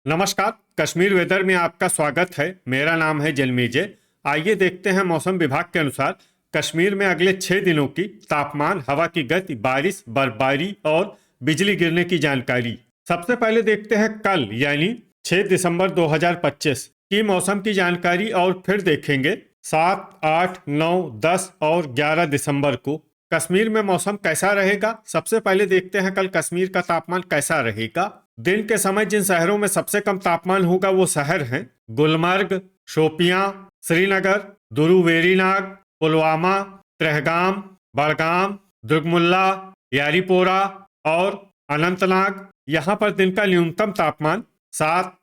नमस्कार। कश्मीर वेदर में आपका स्वागत है। मेरा नाम है जलमीजे। आइए देखते हैं मौसम विभाग के अनुसार कश्मीर में अगले 6 दिनों की तापमान, हवा की गति, बारिश, बर्फबारी और बिजली गिरने की जानकारी। सबसे पहले देखते हैं कल यानी 6 दिसंबर 2025 की मौसम की जानकारी और फिर देखेंगे 7, 8, 9, 10 और 11 दिसंबर को कश्मीर में मौसम कैसा रहेगा। सबसे पहले देखते हैं कल कश्मीर का तापमान कैसा रहेगा। दिन के समय जिन शहरों में सबसे कम तापमान होगा वो शहर हैं गुलमर्ग, शोपियां, श्रीनगर, दुरू वेरीनाग, पुलवामा, त्रेहगाम, बड़गाम, दुर्गमुल्ला, यारीपोरा और अनंतनाग। यहाँ पर दिन का न्यूनतम तापमान 7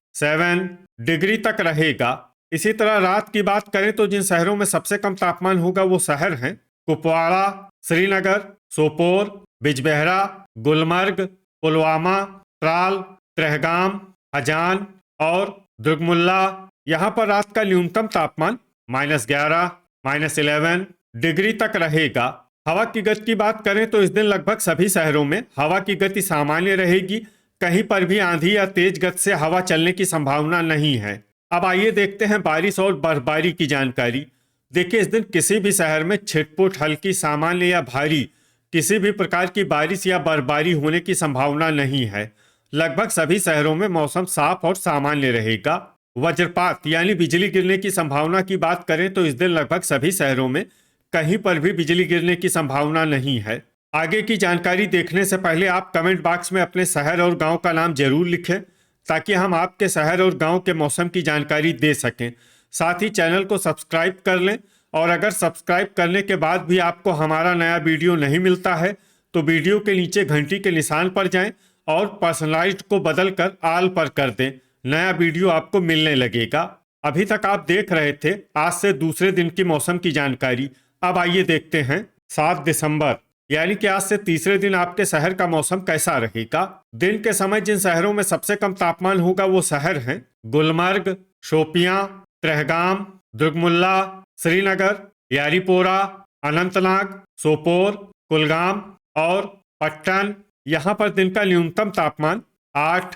डिग्री तक रहेगा। इसी तरह रात की बात करें तो जिन शहरों में सबसे कम तापमान होगा वो शहर हैं कुपवाड़ा, श्रीनगर, सोपोर, बिजबेहरा, गुलमर्ग, पुलवामा, त्राल, त्रेहगाम, हजान और दुर्गमुल्ला। यहाँ पर रात का न्यूनतम तापमान -11, -11 डिग्री तक रहेगा। हवा की गति की बात करें तो इस दिन लगभग सभी शहरों में हवा की गति सामान्य रहेगी। कहीं पर भी आंधी या तेज गति से हवा चलने की संभावना नहीं है। अब आइए देखते हैं बारिश और बर्फबारी की जानकारी। देखिए, इस दिन किसी भी शहर में छिटपुट, हल्की, सामान्य या भारी किसी भी प्रकार की बारिश या बर्फबारी होने की संभावना नहीं है। लगभग सभी शहरों में मौसम साफ और सामान्य रहेगा। वज्रपात यानी बिजली गिरने की संभावना की बात करें तो इस दिन लगभग सभी शहरों में कहीं पर भी बिजली गिरने की संभावना नहीं है। आगे की जानकारी देखने से पहले आप कमेंट बॉक्स में अपने शहर और गांव का नाम जरूर लिखें ताकि हम आपके शहर और गांव के मौसम की जानकारी दे सकें। साथ ही चैनल को सब्सक्राइब कर लें और अगर सब्सक्राइब करने के बाद भी आपको हमारा नया वीडियो नहीं मिलता है तो वीडियो के नीचे घंटी के निशान पर जाएं और पर्सनलाइज्ड को बदलकर ऑल पर कर दें। नया वीडियो आपको मिलने लगेगा। अभी तक आप देख रहे थे आज से दूसरे दिन की मौसम की जानकारी। अब आइए देखते हैं 7 दिसंबर यानी कि आज से तीसरे दिन आपके शहर का मौसम कैसा रहेगा। दिन के समय जिन शहरों में सबसे कम तापमान होगा वो शहर हैं गुलमर्ग, शोपियां, त्रेहगाम, दुर्गमुल्ला, श्रीनगर, यारीपोरा, अनंतनाग, सोपोर, कुलगाम और पट्टन। यहाँ पर दिन का न्यूनतम तापमान 8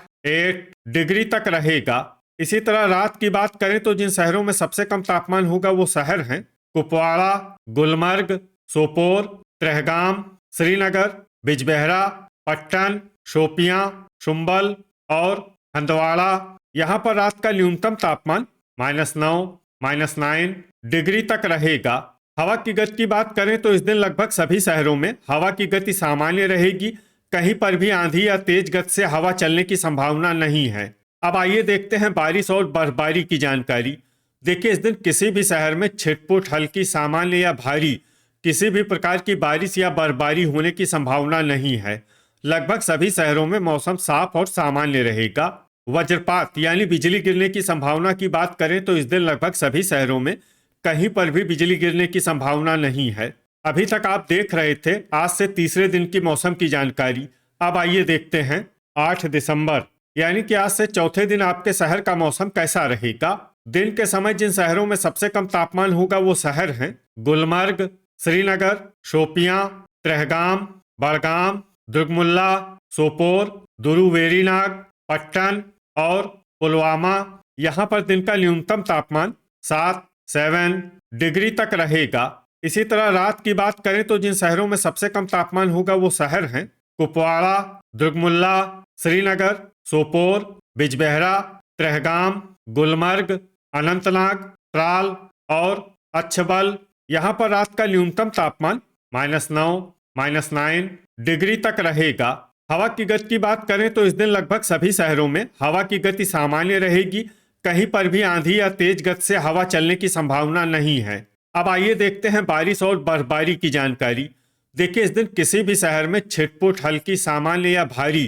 डिग्री तक रहेगा। इसी तरह रात की बात करें तो जिन शहरों में सबसे कम तापमान होगा वो शहर हैं कुपवाड़ा, गुलमर्ग, सोपोर, त्रेहगाम, श्रीनगर, बिजबेहरा, पट्टन, शोपियां, शुम्बल और हंदवाड़ा। यहाँ पर रात का न्यूनतम तापमान -9, -9 डिग्री तक रहेगा। हवा की गति की बात करें तो इस दिन लगभग सभी शहरों में हवा की गति सामान्य रहेगी। कहीं पर भी आंधी या तेज गति से हवा चलने की संभावना नहीं है। अब आइए देखते हैं बारिश और बर्फबारी की जानकारी। देखिए, इस दिन किसी भी शहर में छिटपुट, हल्की, सामान्य या भारी किसी भी प्रकार की बारिश या बर्फबारी होने की संभावना नहीं है। लगभग सभी शहरों में मौसम साफ और सामान्य रहेगा। वज्रपात यानी बिजली गिरने की संभावना की बात करें तो इस दिन लगभग सभी शहरों में कहीं पर भी बिजली गिरने की संभावना नहीं है। अभी तक आप देख रहे थे आज से तीसरे दिन की मौसम की जानकारी। अब आइए देखते हैं 8 दिसंबर यानी कि आज से चौथे दिन आपके शहर का मौसम कैसा रहेगा। दिन के समय जिन शहरों में सबसे कम तापमान होगा वो शहर हैं गुलमर्ग, श्रीनगर, शोपियां, त्रेहगाम, बड़गाम, दुर्गमुल्ला, सोपोर, दुरू वेरीनाग, पट्टन और पुलवामा। यहाँ पर दिन का न्यूनतम तापमान 7 डिग्री तक रहेगा। इसी तरह रात की बात करें तो जिन शहरों में सबसे कम तापमान होगा वो शहर हैं कुपवाड़ा, दुर्गमुल्ला, श्रीनगर, सोपोर, बिजबेहरा, त्रेहगाम, गुलमर्ग, अनंतनाग, त्राल और अच्छबल। यहाँ पर रात का न्यूनतम तापमान -9, -9 डिग्री तक रहेगा। हवा की गति की बात करें तो इस दिन लगभग सभी शहरों में हवा की गति सामान्य रहेगी। कहीं पर भी आंधी या तेज गति से हवा चलने की संभावना नहीं है। अब आइए देखते हैं बारिश और बर्फबारी की जानकारी। देखिए, इस दिन किसी भी शहर में छिटपुट, हल्की, सामान्य या भारी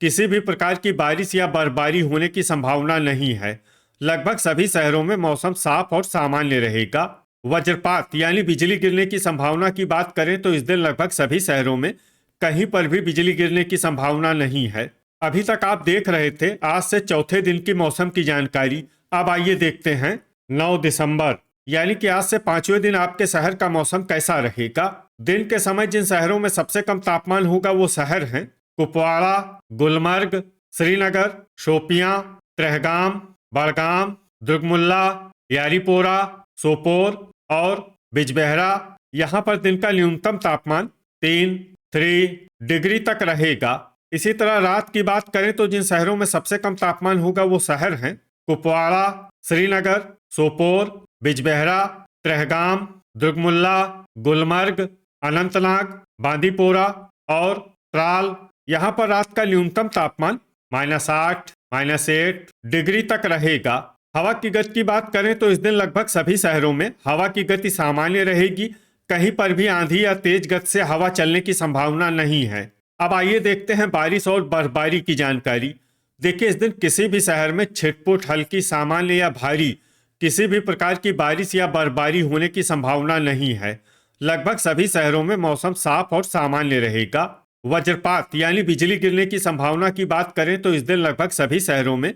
किसी भी प्रकार की बारिश या बर्फबारी होने की संभावना नहीं है। लगभग सभी शहरों में मौसम साफ और सामान्य रहेगा। वज्रपात यानी बिजली गिरने की संभावना की बात करें तो इस दिन लगभग सभी शहरों में कहीं पर भी बिजली गिरने की संभावना नहीं है। अभी तक आप देख रहे थे आज से चौथे दिन की मौसम की जानकारी। अब आइए देखते हैं 9 दिसंबर यानी कि आज से पांचवें दिन आपके शहर का मौसम कैसा रहेगा। दिन के समय जिन शहरों में सबसे कम तापमान होगा वो शहर हैं कुपवाड़ा, गुलमर्ग, श्रीनगर, शोपियां, त्रेहगाम, बड़गाम, दुर्गमुल्ला, यारीपोरा, सोपोर और बिजबेहरा। यहाँ पर दिन का न्यूनतम तापमान 3 डिग्री तक रहेगा। इसी तरह रात की बात करें तो जिन शहरों में सबसे कम तापमान होगा वो शहर हैं कुपवाड़ा, श्रीनगर, सोपोर, बिजबेहरा, त्रेहगाम, दुर्गमुल्ला, गुलमर्ग, अनंतनाग, बांदीपोरा और त्राल। यहाँ पर रात का न्यूनतम तापमान -8, -8 डिग्री तक रहेगा। हवा की गति की बात करें तो इस दिन लगभग सभी शहरों में हवा की गति सामान्य रहेगी। कहीं पर भी आंधी या तेज गति से हवा चलने की संभावना नहीं है। अब आइए देखते हैं बारिश और बर्फबारी की जानकारी। देखिए, इस दिन किसी भी शहर में छिटपुट, हल्की, सामान्य या भारी किसी भी प्रकार की बारिश या बर्फबारी होने की संभावना नहीं है। लगभग सभी शहरों में मौसम साफ और सामान्य रहेगा। वज्रपात यानी बिजली गिरने की संभावना की बात करें तो इस दिन लगभग सभी शहरों में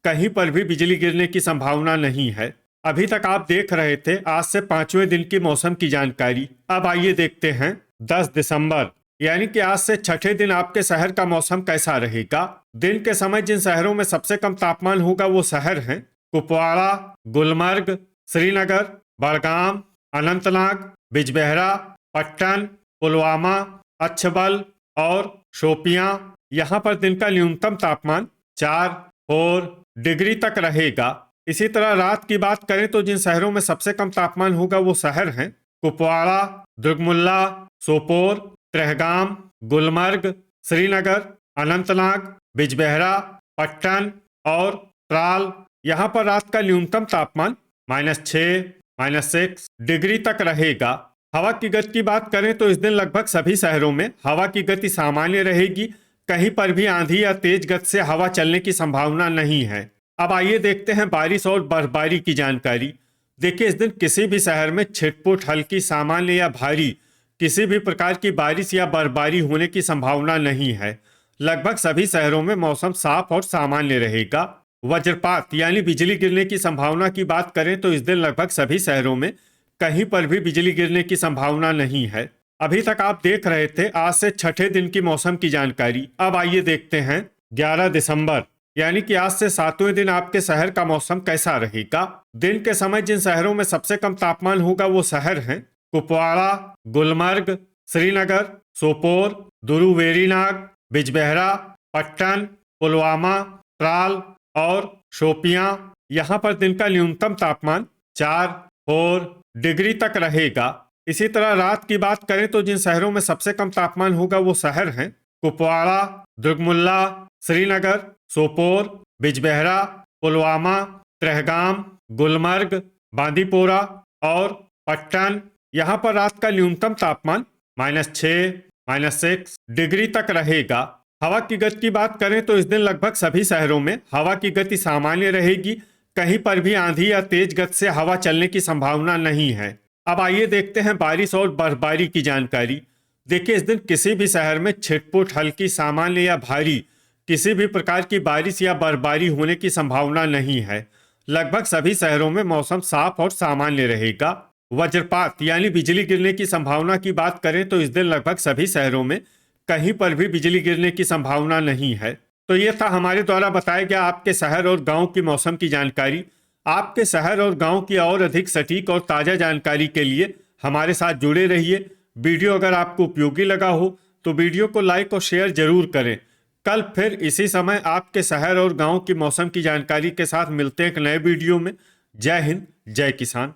कहीं पर भी बिजली गिरने की संभावना नहीं है। अभी तक आप देख रहे थे आज से 5वें दिन की मौसम की जानकारी। अब आइए देखते हैं 10 दिसंबर यानी कि आज से छठे दिन आपके शहर का मौसम कैसा रहेगा। दिन के समय जिन शहरों में सबसे कम तापमान होगा वो शहर हैं कुपवाड़ा, गुलमर्ग, श्रीनगर, बड़गाम, अनंतनाग, बिजबेहरा, पट्टन, पुलवामा, अच्छबल और शोपियां। यहाँ पर दिन का न्यूनतम तापमान 4 डिग्री तक रहेगा। इसी तरह रात की बात करें तो जिन शहरों में सबसे कम तापमान होगा वो शहर हैं कुपवाड़ा, दुर्गमुल्ला, सोपोर, त्रेहगाम, गुलमर्ग, श्रीनगर, अनंतनाग, बिजबेहरा, पट्टन और त्राल। यहाँ पर रात का न्यूनतम तापमान -6, -6 डिग्री तक रहेगा। हवा की गति की बात करें तो इस दिन लगभग सभी शहरों में हवा की गति सामान्य रहेगी। कहीं पर भी आंधी या तेज गति से हवा चलने की संभावना नहीं है। अब आइए देखते हैं बारिश और बर्फबारी की जानकारी। देखिए, इस दिन किसी भी शहर में छिटपुट, हल्की, सामान्य या भारी किसी भी प्रकार की बारिश या बर्फबारी होने की संभावना नहीं है। लगभग सभी शहरों में मौसम साफ और सामान्य रहेगा। वज्रपात यानी बिजली गिरने की संभावना की बात करें तो इस दिन लगभग सभी शहरों में कहीं पर भी बिजली गिरने की संभावना नहीं है। अभी तक आप देख रहे थे आज से छठे दिन की मौसम की जानकारी। अब आइए देखते हैं 11 दिसंबर यानी कि आज से 7वें दिन आपके शहर का मौसम कैसा रहेगा। दिन के समय जिन शहरों में सबसे कम तापमान होगा वो शहर हैं कुपवाड़ा, गुलमर्ग, श्रीनगर, सोपोर, दुरुवेरीनाग, बिजबेहरा, पट्टन, पुलवामा, त्राल और शोपियां। यहाँ पर दिन का न्यूनतम तापमान 4 डिग्री तक रहेगा। इसी तरह रात की बात करें तो जिन शहरों में सबसे कम तापमान होगा वो शहर हैं कुपवाड़ा, दुर्गमुल्ला, श्रीनगर, सोपोर, बिजबेहरा, पुलवामा, त्रेहगाम, गुलमर्ग, बांदीपोरा और पट्टन। यहाँ पर रात का न्यूनतम तापमान -6, -6 डिग्री तक रहेगा। हवा की गति की बात करें तो इस दिन लगभग सभी शहरों में हवा की गति सामान्य रहेगी। कहीं पर भी आंधी या तेज गति से हवा चलने की संभावना नहीं है। अब आइए देखते हैं बारिश और बर्फबारी की जानकारी। देखिए, इस दिन किसी भी शहर में छिटपुट, हल्की, सामान्य या भारी किसी भी प्रकार की बारिश या बर्फबारी होने की संभावना नहीं है। लगभग सभी शहरों में मौसम साफ और सामान्य रहेगा। वज्रपात यानी बिजली गिरने की संभावना की बात करें तो इस दिन लगभग सभी शहरों में कहीं पर भी बिजली गिरने की संभावना नहीं है। तो ये था हमारे द्वारा बताया गया आपके शहर और गांव की मौसम की जानकारी। आपके शहर और गांव की और अधिक सटीक और ताज़ा जानकारी के लिए हमारे साथ जुड़े रहिए। वीडियो अगर आपको उपयोगी लगा हो तो वीडियो को लाइक और शेयर जरूर करें। कल फिर इसी समय आपके शहर और गांव की मौसम की जानकारी के साथ मिलते हैं एक नए वीडियो में। जय हिंद, जय किसान।